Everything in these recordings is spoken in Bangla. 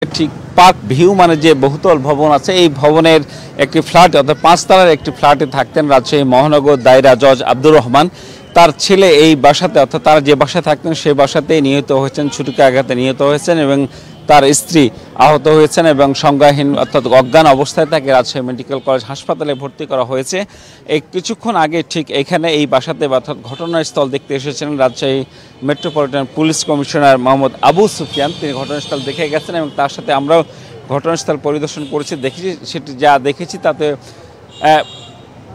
ঠিক পার্ক ভিউ মানে যে বহুতল ভবন আছে এই ভবনের একটি ফ্ল্যাট অর্থাৎ 5 তলার একটি ফ্ল্যাটে থাকতেন রাজশাহী মহানগর দায়রা জজ আব্দুর রহমান। তার ছেলে এই বাসাতে অর্থাৎ তারা যে বাসায় থাকতেন সেই বাসাতেই নিহত হয়েছেন, ছুরিকা আঘাতে নিহত হয়েছেন এবং তার স্ত্রী আহত হয়েছেন এবং সংজ্ঞাহীন অর্থাৎ অজ্ঞান অবস্থায় তাকে রাজশাহী মেডিকেল কলেজ হাসপাতালে ভর্তি করা হয়েছে। এই কিছুক্ষণ আগে ঠিক এখানে এই বাসাতে অর্থাৎ ঘটনাস্থল দেখতে এসেছিলেন Rajshahi metropolitan police commissioner Mohammad Abu Sufian. তিনি ঘটনাস্থল দেখে গেছেন এবং তার সাথে আমরাও ঘটনাস্থল পরিদর্শন করেছি। দেখেছি সেটি যা দেখেছি তাতে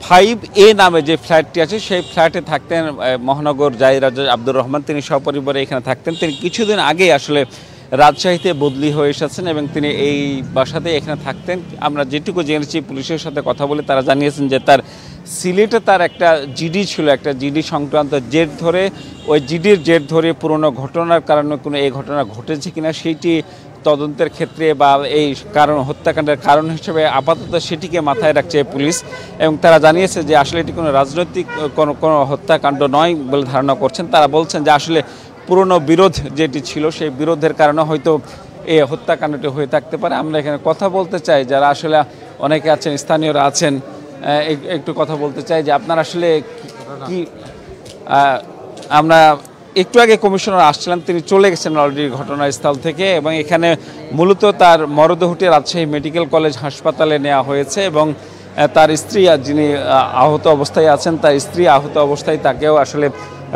5A নামে যে ফ্ল্যাটটি আছে সেই ফ্ল্যাটে থাকতেন মহানগর দায়রা জজ আব্দুর রহমান। তিনি সপরিবারে এখানে থাকতেন। তিনি কিছুদিন আগে আসলে রাজশাহীতে বদলি হয়ে এসেছেন এবং তিনি এই বাসাতে এখানে থাকতেন। আমরা যেটুকু জেনেছি পুলিশের সাথে কথা বলে তারা জানিয়েছেন যে তার সিলেটে তার একটা জিডি ছিল, একটা জিডি সংক্রান্ত জের ধরে ওই জিডির জের ধরে পুরনো ঘটনার কারণে কোনো এই ঘটনা ঘটেছে কিনা সেইটি তদন্তের ক্ষেত্রে বা এই কারণ হত্যাকাণ্ডের কারণ হিসেবে আপাতত সেটিকে মাথায় রাখছে পুলিশ এবং তারা জানিয়েছে যে আসলে এটি কোনো রাজনৈতিক কোনো হত্যাকাণ্ড নয় বলে ধারণা করছেন। তারা বলছেন যে আসলে পুরনো বিরোধ যেটি ছিল সেই বিরোধের কারণে হয়তো এই হত্যাকাণ্ডটি হয়ে থাকতে পারে। আমরা এখানে কথা বলতে চাই যারা আসলে অনেকে আছেন, স্থানীয়রা আছেন, একটু কথা বলতে চাই যে আপনারা আসলে কি আমরা একটু আগে কমিশনার আসছিলেন, তিনি চলে গেছেন অলরেডি ঘটনাস্থল থেকে এবং এখানে মূলত তার মরদেহটি রাজশাহী মেডিকেল কলেজ হাসপাতালে নেওয়া হয়েছে এবং তার স্ত্রী যিনি আহত অবস্থায় আছেন তার স্ত্রী আহত অবস্থায় তাকেও আসলে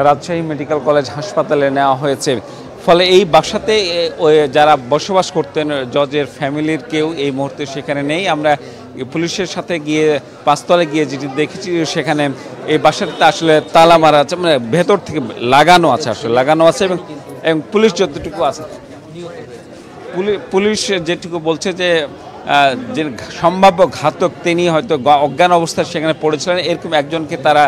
রাজশাহী মেডিকেল কলেজ হাসপাতালে নেওয়া হয়েছে। ফলে এই বাসাতে যারা বসবাস করতেন জজের ফ্যামিলির কেউ এই মুহূর্তে সেখানে নেই। আমরা পুলিশের সাথে গিয়ে 5 তলায় গিয়ে যেটি দেখেছি সেখানে এই বাসাটা আসলে তালা মারা আছে, মানে ভেতর থেকে লাগানো আছে, আসলে লাগানো আছে এবং পুলিশ যতটুকু আছে পুলিশ যেটুকু বলছে যে যে সম্ভাব্য ঘাতক তিনি হয়তো অজ্ঞান অবস্থায় সেখানে পড়েছিলেন, এরকম একজনকে তারা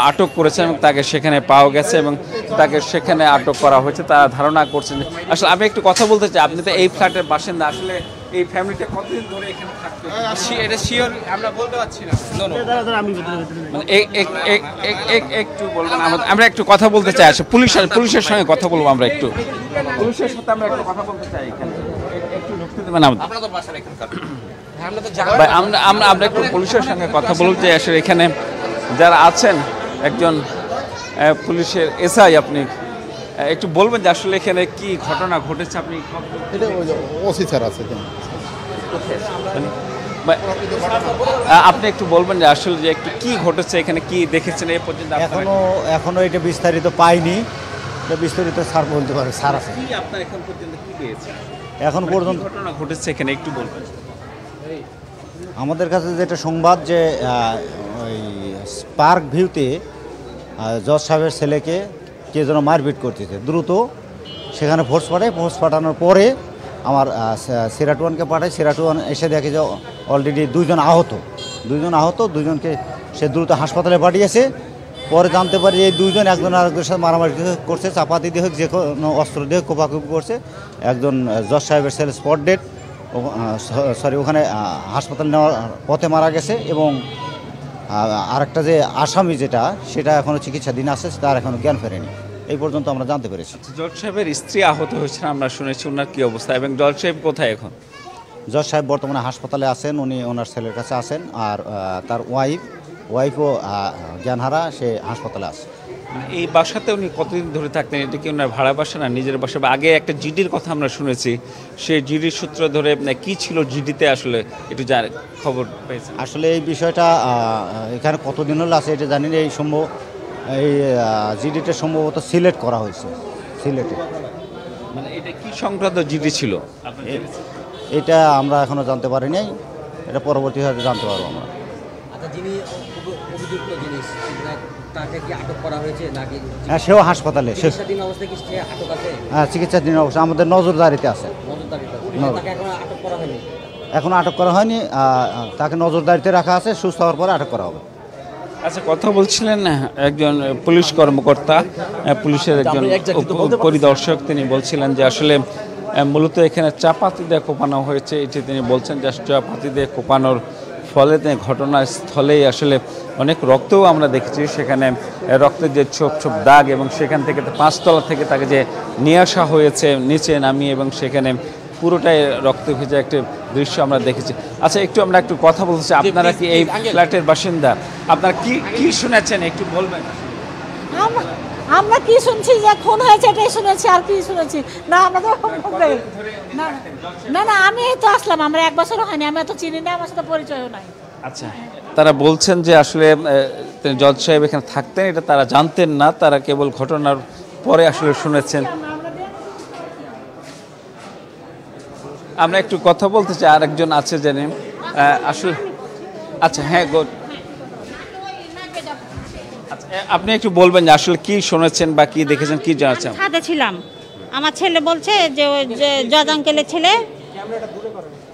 আটক করেছেন এবং তাকে সেখানে পাওয়া গেছে এবং তাকে সেখানে আটক করা হয়েছে। তারা ধারণা করছেন। আসলে আমি একটু কথা বলতে চাই, আপনি তো এই ফ্ল্যাটের বাসিন্দা, আসলে এই ফ্যামিলিটা কতদিন ধরে এখানে থাকতো? এটা শিওর আমরা বলতে পারছি না। একটু বলবেন, আমরা একটু কথা বলতে চাই। আসলে পুলিশের সঙ্গে কথা বলবো, আমরা একটু পুলিশের সাথে আমরা একটু কথা বলতে চাই। এখানে একটু ঢুকতে দেবেন আমরা একটু পুলিশের সঙ্গে কথা বলব যে আসলে এখানে যারা আছেন, একজন পুলিশের এসআই, আপনি একটু বলবেন যে আসলে এখানে কি ঘটনা ঘটেছে? আপনি ওসি স্যার আছে, আপনি একটু বলবেন যে আসলে যে একটু কি ঘটেছে এখানে, কি দেখেছেন এই পর্যন্ত? এখনো এটা বিস্তারিত পাইনি, এটা বিস্তারিত স্যার বলতে পারে। স্যার আছে কি আপনার এখন পর্যন্ত কি পেয়েছে? এখন পর্যন্ত ঘটনা ঘটেছে এখানে একটু বলবেন। আমাদের কাছে যেটা সংবাদ যে ওই পার্ক ভিউতে জজ সাহেবের ছেলেকে কে যেন মারপিট করতেছে, দ্রুত সেখানে ফোর্স পাঠানোর পরে আমার সিরাটুয়ানকে পাঠায়। সিরাটুয়ান এসে দেখে যে অলরেডি দুইজন আহত, দুইজনকে সে দ্রুত হাসপাতালে পাঠিয়েছে। পরে জানতে পারি এই দুইজন একজন আরেকজনের সাথে মারামারি করছে, চাপাতি দিয়ে হোক, যে কোনো অস্ত্র দিয়ে কোপাকুপি করছে। একজন জজ সাহেবের ছেলে স্পট ডেড, ওখানে হাসপাতাল নেওয়ার পথে মারা গেছে এবং আরেকটা যে আসামি সেটা এখনও চিকিৎসাধীন আছে, তার এখনও জ্ঞান ফেরেনি। এই পর্যন্ত আমরা জানতে পেরেছি। জজ সাহেবের স্ত্রী আহত হয়েছেন, আমরা শুনেছি। ওনার কী অবস্থা এবং জজ সাহেব কোথায় এখন? জজ সাহেব বর্তমানে হাসপাতালে আছেন, উনি ওনার ছেলের কাছে আছেন। আর তার ওয়াইফও জ্ঞানহারা, সে হাসপাতালে আছে। এই বাসাতে উনি কতদিন ধরে থাকতেন? এটা কি ওনার ভাড়া বাসা না নিজের বাসা? বা আগে একটা জিডির কথা আমরা শুনেছি, সেই জিডির সূত্র ধরে কি ছিল জিডিতে, আসলে একটু খবর পেয়েছেন? আসলে এই বিষয়টা এখানে কতদিন হলো আছে এটা জানি না। এই জিডিটা সম্ভবত সিলেক্ট করা হয়েছে, সিলেটে। মানে এটা কি সংক্রান্ত জিডি ছিল এটা আমরা এখনো জানতে পারি নাই, এটা পরবর্তীভাবে জানতে পারবো আমরা। আচ্ছা, যিনি অভিযুক্ত জিনিস তাকে কি আটক করা হয়েছে নাকি? হ্যাঁ, সেও হাসপাতালে, চিকিৎসাধীন অবস্থায় কি সে আটক আছে? হ্যাঁ, চিকিৎসাধীন অবস্থা আমাদের নজরদারিতে আছে। তাকে এখনো আটক করা হয়নি? এখনো আটক করা হয়নি, তাকে নজরদারিতে রাখা আছে, সুস্থ হওয়ার পরে আটক করা হবে। আচ্ছা, কথা বলছিলেন একজন পুলিশ কর্মকর্তা, পুলিশের একজন পরিদর্শক, তিনি বলছিলেন যে আসলে মূলত এখানে চাপাতি দিয়ে কোপানো হয়েছে, এটি তিনি বলছেন যে চাপাতি দিয়ে কোপানোর ফলে ঘটনাস্থলেই আসলে অনেক রক্তও আমরা দেখেছি। সেখানে রক্তের যে ছোপ ছোপ দাগ এবং সেখান থেকে 5 তলা থেকে তাকে যে নিয়ে আসা হয়েছে নিচে নামিয়ে এবং সেখানে পুরোটাই রক্ত ভেজা একটা দৃশ্য আমরা দেখেছি। আচ্ছা, আমরা একটু কথা বলতে চাই, আপনারা কি এই ফ্ল্যাটের বাসিন্দা? আপনারা কি শুনেছেন একটু বলবেন? আমরা কি শুনছি যে খুন হয়েছে এটাই শুনেছি, আর কি শুনেছি না। আমরা তো না আমি তো আসলাম, আমরা 1 বছরও হয়নি, আমি এত চিনি না, আমার সাথে পরিচয়ও নাই। আচ্ছা, তারা বলছেন যে আসলে জজ সাহেব এখানে থাকতেন এটা তারা জানতেন না, তারা কেবল ঘটনার পরে আসলে শুনেছেন। আমরা একটু কথা বলতে চাই, আরেকজন আছে জানি আসলে। আচ্ছা, হ্যাঁ, আচ্ছা, আপনি একটু বলবেন যে আসলে কি শুনেছেন বা কি দেখেছেন, কি জানাচ্ছেন? ছাদে ছিলাম, আমার ছেলে বলছে যে ওই যে জজ আঙ্কেলের ছেলে,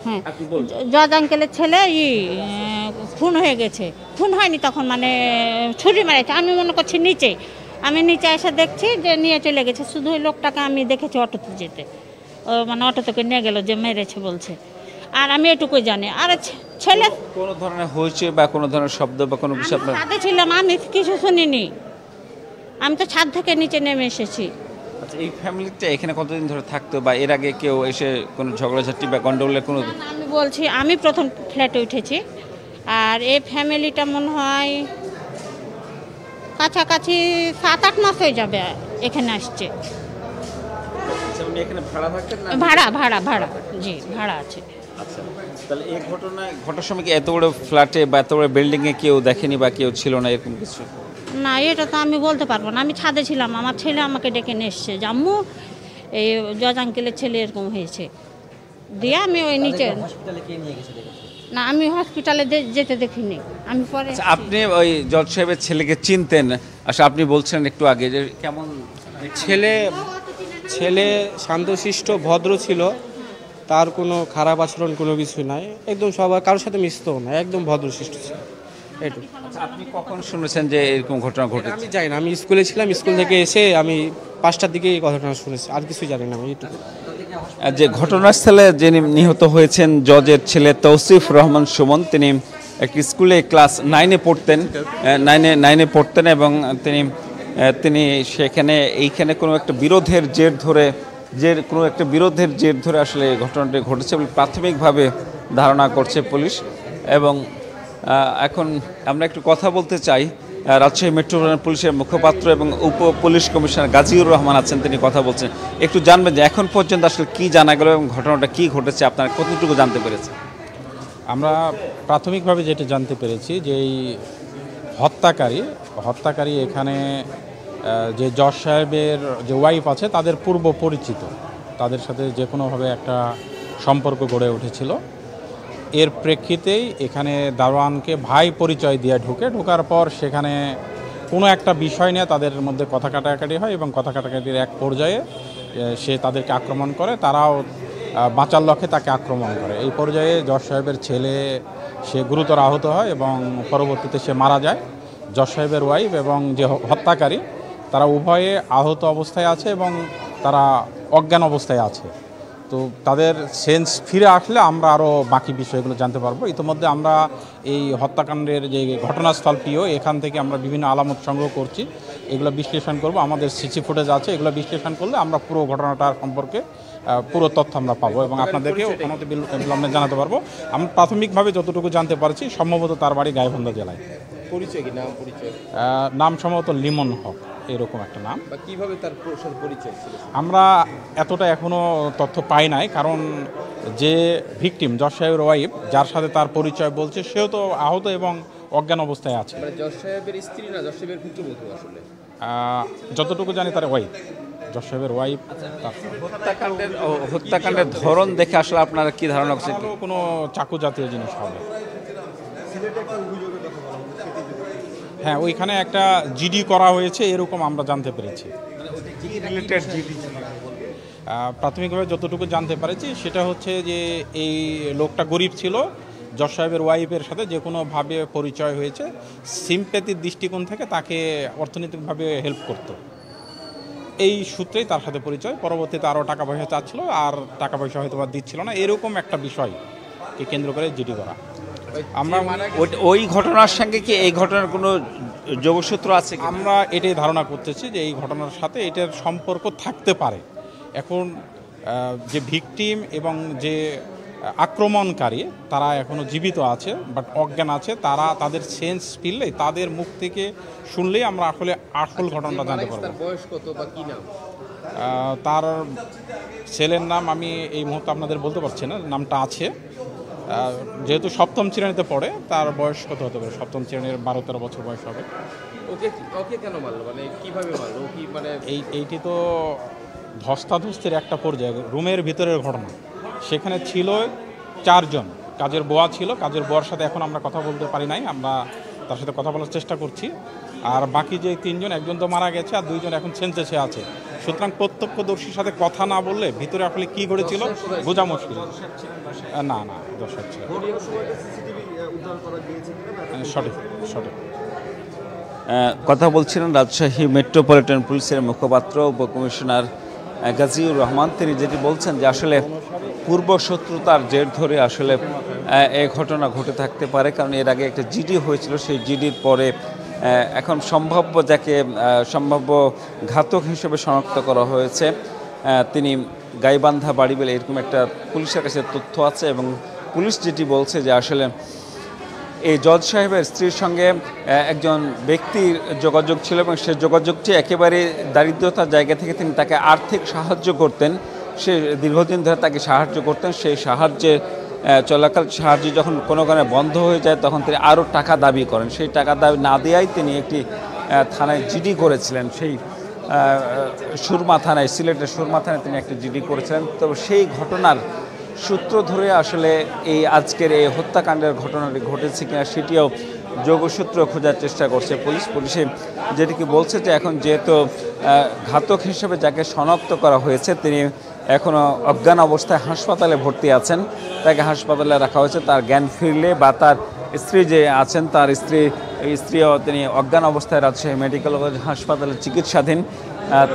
হ্যাঁ জজ আঙ্কেলের ছেলে খুন হয়ে গেছে। খুন হয়নি তখন, মানে ছুরি মেরেছে। আমি মনে করছি নিচে, আমি নিচে এসে দেখছি যে নিয়ে চলে গেছে। শুধু ওই লোকটাকে আমি দেখেছি অটোতে যেতে, মানে অটো থেকে নিয়ে গেল যে মেরেছে বলছে, আর আমি এটুকুই জানি। আর ছেলে কোনো ধরনের হয়েছে বা কোনো ধরনের শব্দ বা কোনো কিছু আপনার? ছাদে ছিলাম, আমি কিছু শুনিনি, আমি তো ছাদ থেকে নিচে নেমে এসেছি। আচ্ছা, এই ফ্যামিলিটা এখানে কতদিন ধরে থাকতো বা এর আগে কেউ এসে কোনো ঝগড়াঝাটি বা গন্ডগোলের কোনো? আমি বলছি আমি প্রথম ফ্ল্যাটে উঠেছি, আর এই ফ্যামিলিটা মনে হয় কাছাকাছি 7-8 মাস হয়ে যাবে এখানে আসছে। এখানে ভাড়া থাকতেন না? ভাড়া জি, ভাড়া আছে। আচ্ছা, তাহলে এই ঘটার সময় কি এত বড় ফ্ল্যাটে বা এত বড় বিল্ডিংয়ে কেউ দেখেনি বা কেউ ছিল না এরকম কিছু? না, এটা তো আমি বলতে পারবো না। আমি ছাদে ছিলাম, আমার ছেলে আমাকে ডেকে নিয়ে এসছে যে আম্মু এই জজ আঙ্কেলের ছেলে এরকম হয়েছে, দিয়ে আমি ওই নিচে। হসপিটালে কে নিয়ে গেছে দেখেছেন? না, আমি হসপিটালে যেতে দেখিনি, আমি পরে। আপনি ওই জজ সাহেবের ছেলেকে চিনতেন? আচ্ছা, আপনি বলছেন একটু আগে যে কেমন ছেলে শান্তশিষ্ট ভদ্র ছিল, তার কোনো খারাপ আচরণ কোনো কিছু নাই, একদম সবার কারোর সাথে মিশতেও না, একদম ভদ্রশিষ্ট ছিল। এটুকু। আপনি কখন শুনেছেন যে এরকম ঘটনা ঘটেছে? আমি জানি না, আমি স্কুলে ছিলাম, স্কুল থেকে এসে আমি 5টার দিকে এই ঘটনা শুনেছি, আর কিছু জানি না আমি এইটুকু। যে ঘটনাস্থলে যিনি নিহত হয়েছেন জজের ছেলে তৌসিফ রহমান সুমন, তিনি একটি স্কুলে ক্লাস 9-এ পড়তেন, 9-এ পড়তেন এবং তিনি এইখানে কোনো একটা বিরোধের জের ধরে আসলে ঘটনাটি ঘটেছে বলে প্রাথমিকভাবে ধারণা করছে পুলিশ। এবং এখন আমরা একটু কথা বলতে চাই, রাজশাহী মেট্রোপলিটন পুলিশের মুখপাত্র এবং উপ পুলিশ কমিশনার গাজীউর রহমান আছেন, তিনি কথা বলছেন। একটু জানবেন যে এখন পর্যন্ত আসলে কি জানা গেল এবং ঘটনাটা কি ঘটেছে, আপনারা কতটুকু জানতে পেরেছেন? আমরা প্রাথমিকভাবে যেটা জানতে পেরেছি যে এই হত্যাকারী এখানে যে জজ সাহেবের যে ওয়াইফ আছে তাদের পূর্ব পরিচিত, তাদের সাথে যে কোনোভাবে একটা সম্পর্ক গড়ে উঠেছিল। এর প্রেক্ষিতেই এখানে দারোয়ানকে ভাই পরিচয় দিয়ে ঢোকার পর সেখানে কোনো একটা বিষয় নিয়ে তাদের মধ্যে কথা কাটাকাটি হয় এবং কথা কাটাকাটির এক পর্যায়ে সে তাদেরকে আক্রমণ করে, তারাও বাঁচার লক্ষ্যে তাকে আক্রমণ করে। এই পর্যায়ে জজ সাহেবের ছেলে সে গুরুতর আহত হয় এবং পরবর্তীতে সে মারা যায়। জজ সাহেবের ওয়াইফ এবং যে হত্যাকারী তারা উভয়ে আহত অবস্থায় আছে এবং তারা অজ্ঞান অবস্থায় আছে। তো তাদের সেন্স ফিরে আসলে আমরা আরও বাকি বিষয়গুলো জানতে পারবো। ইতিমধ্যে আমরা এই হত্যাকাণ্ডের যে ঘটনাস্থলটিও এখান থেকে আমরা বিভিন্ন আলামত সংগ্রহ করছি, এগুলো বিশ্লেষণ করব। আমাদের সিসি ফুটেজ আছে, এগুলো বিশ্লেষণ করলে আমরা পুরো ঘটনাটার সম্পর্কে পুরো তথ্য আমরা পাবো এবং আপনাদেরকে অনতি বিলম্বে জানাতে পারবো। আমরা প্রাথমিকভাবে যতটুকু জানতে পারছি সম্ভবত তার বাড়ি গাইবান্ধা জেলায়। পরিচয় কি নাম পরিচয়? নাম সম্ভবত লিমন হক, এরকম একটা নাম। কিভাবে তার সাথে পরিচয় ছিল? আমরা এতটা এখনও তথ্য পাই নাই, কারণ যে ভিকটিম জজ সাহেবের ওয়াইফ যার সাথে তার পরিচয় বলছে সেও তো আহত এবং অজ্ঞান অবস্থায় আছে। জজ সাহেবের স্ত্রী না জজ সাহেবের পুত্রবধূ? আসলে যতটুকু জানি তার ওয়াইফ, জজ সাহেবের ওয়াইফ। হত্যাকাণ্ডের ধরন দেখে আসলে আপনারা কি ধারণা করছেন? কোনো চাকু জাতীয় জিনিস হবে। হ্যাঁ, ওইখানে একটা জিডি করা হয়েছে এরকম আমরা জানতে পেরেছি। প্রাথমিকভাবে যতটুকু জানতে পেরেছি সেটা হচ্ছে যে এই লোকটা গরিব ছিল, জজ সাহেবের ওয়াইফের সাথে যে কোনোভাবে পরিচয় হয়েছে, সিম্প্যাথির দৃষ্টিকোণ থেকে তাকে অর্থনৈতিকভাবে হেল্প করত, এই সূত্রেই তার সাথে পরিচয়। পরবর্তীতে আরও টাকা পয়সা চাচ্ছিল, আর টাকা পয়সা হয়তো বা দিচ্ছিল না, এরকম একটা বিষয়কে কেন্দ্র করে জিডি করা। আমরা ওই ঘটনার সঙ্গে কি এই ঘটনার কোনো যোগসূত্র আছে? আমরা এটাই ধারণা করতেছি যে এই ঘটনার সাথে এটার সম্পর্ক থাকতে পারে। এখন যে ভিকটিম এবং যে আক্রমণকারী তারা এখনও জীবিত আছে, বাট অজ্ঞান আছে। তাদের সেন্স ফিরলে, তাদের মুখ থেকে শুনলেই আমরা আসল ঘটনাটা জানতে পারবো। তার বয়স কত বা কি নাম? তার ছেলের নাম আমি এই মুহূর্তে আপনাদের বলতে পারছি না, নামটা আছে। যেহেতু সপ্তম শ্রেণীতে পড়ে, তার বয়স কত হতে পারে? সপ্তম শ্রেণীর 12-13 বছর বয়স হবে। ওকে কেন মারলো, মানে কিভাবে মারলো? কি মানে এইটি তো ধস্তাধস্তির একটা পর্যায়ে, রুমের ভিতরের ঘটনা। সেখানে ছিল 4 জন, কাজের বুয়া ছিল। কাজের বুয়ার সাথে এখন আমরা কথা বলতে পারি নাই, আমরা তার সাথে কথা বলার চেষ্টা করছি। আর বাকি যে 3 জন, একজন তো মারা গেছে আর 2 জন এখন সেন্সেসে আছে। সুতরাং প্রত্যক্ষদর্শীর সাথে কথা না বললে ভিতরে আসলে কী ঘটেছিল বোঝা মুশকিল। না, দর্শক ছিল। সঠিক। কথা বলছিলেন রাজশাহী মেট্রোপলিটন পুলিশের মুখপাত্র উপকমিশনার গাজীউর রহমান। তিনি যেটি বলছেন যে আসলে পূর্ব শত্রুতার জের ধরে আসলে এই ঘটনা ঘটে থাকতে পারে, কারণ এর আগে একটা জিডি হয়েছিল। সেই জিডির পরে এখন সম্ভাব্য ঘাতক হিসেবে শনাক্ত করা হয়েছে। তিনি গাইবান্ধা বাড়ি বলে এরকম একটা পুলিশের কাছে তথ্য আছে, এবং পুলিশ যেটি বলছে যে আসলে এই জজ সাহেবের স্ত্রীর সঙ্গে একজন ব্যক্তির যোগাযোগ ছিল, এবং সেই যোগাযোগটি একেবারে দারিদ্রতার জায়গা থেকে তিনি তাকে আর্থিক সাহায্য করতেন। সে দীর্ঘদিন ধরে তাকে সাহায্য করতেন। সেই সাহায্যের চলাকাল সাহায্য যখন কোনো কারণে বন্ধ হয়ে যায়, তখন তিনি আরও টাকা দাবি করেন। সেই টাকা দাবি না দেওয়াই তিনি একটি থানায় জিডি করেছিলেন। সেই সুরমা থানায়, সিলেটের সুরমা থানায় তিনি একটি জিডি করেছিলেন। তবে সেই ঘটনার সূত্র ধরে আসলে এই আজকের এই হত্যাকাণ্ডের ঘটনাটি ঘটেছে কিনা সেটিও যোগসূত্র খোঁজার চেষ্টা করছে পুলিশে যেটিকে বলছে যে এখন যেহেতু ঘাতক হিসেবে যাকে শনাক্ত করা হয়েছে তিনি এখনও অজ্ঞান অবস্থায় হাসপাতালে ভর্তি আছেন। তাকে হাসপাতালে রাখা হয়েছে। তার জ্ঞান ফিরলে বা তার স্ত্রী যে আছেন, তার স্ত্রীও তিনি অজ্ঞান অবস্থায় রাজশাহী মেডিকেল কলেজ হাসপাতালে চিকিৎসাধীন।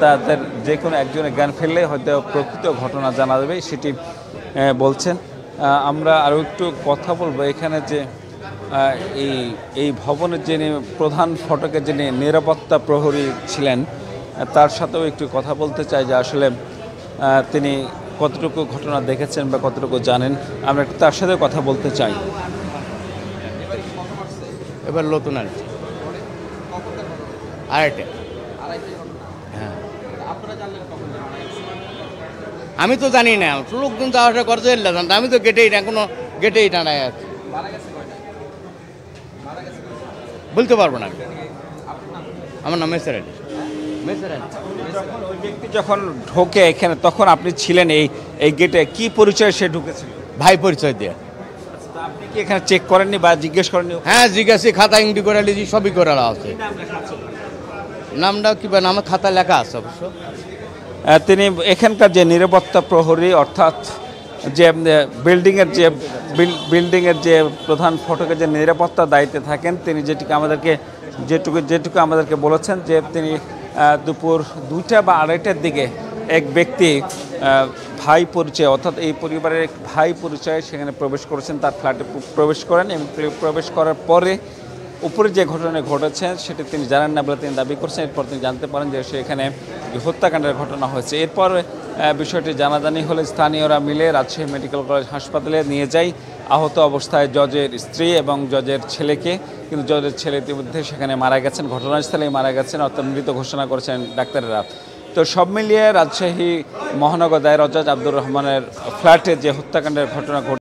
তাদের যে কোনো একজনের জ্ঞান ফিরলে হয়তো প্রকৃত ঘটনা জানা যাবে, সেটি বলছেন। আমরা আরও একটু কথা বলবো এখানে যে এই ভবনের যিনি প্রধান ফটকের যিনি নিরাপত্তা প্রহরী ছিলেন, তার সাথেও একটু কথা বলতে চাই যে আসলে তিনি কতটুকু ঘটনা দেখেছেন বা কতটুকু জানেন। আমরা একটু তার সাথে কথা বলতে চাই। এবার নতুন আড়াইটে। হ্যাঁ, আমি তো জানি না, লোকজন যাওয়া আসা করছে, আমি তো গেটেই টানায় আছি। বলতে পারবো না। আমার নাম মেসের আলী। ওই ব্যক্তি যখন ঢোকে এখানে, তখন আপনি ছিলেন এই গেটে, কি পরিচয় সে ঢুকেছিল? ভাই পরিচয় দিয়ে। আপনি কি এখানে চেক করেননি বা জিজ্ঞেস করেননি? হ্যাঁ, জিজ্ঞাসা, খাতা ইংটি করে লিখি, সবই করা আছে। নামটা কি বা আমার খাতা লেখা আছে অবশ্য। তিনি এখানকার যে নিরাপত্তা প্রহরী, অর্থাৎ যে বিল্ডিংয়ের যে প্রধান ফটকের যে নিরাপত্তা দায়িত্বে থাকেন, তিনি যেটুকু আমাদেরকে বলেছেন যে তিনি দুপুর 2টা বা 2:30টার দিকে এক ব্যক্তি ভাই পরিচয়, অর্থাৎ এই পরিবারের এক ভাই পরিচয়ে সেখানে প্রবেশ করেছেন, তার ফ্ল্যাটে প্রবেশ করেন, এবং প্রবেশ করার পরে উপরে যে ঘটনা ঘটেছে সেটি তিনি জানেন না বলে তিনি দাবি করছেন। এরপর তিনি জানতে পারেন যে সেখানে হত্যাকাণ্ডের ঘটনা হয়েছে। এরপর বিষয়টি জানাজানি হলে স্থানীয়রা মিলে রাজশাহী মেডিকেল কলেজ হাসপাতালে নিয়ে যায় আহত অবস্থায় জজের স্ত্রী এবং জজের ছেলেকে। কিন্তু জজের ছেলে ইতিমধ্যে সেখানে মারা গেছেন, ঘটনাস্থলেই মারা গেছেন, অর্থাৎ মৃত ঘোষণা করেছেন ডাক্তারেরা। তো সব মিলিয়ে রাজশাহী মহানগর দায়রা জজ আব্দুর রহমানের ফ্ল্যাটে যে হত্যাকাণ্ডের ঘটনা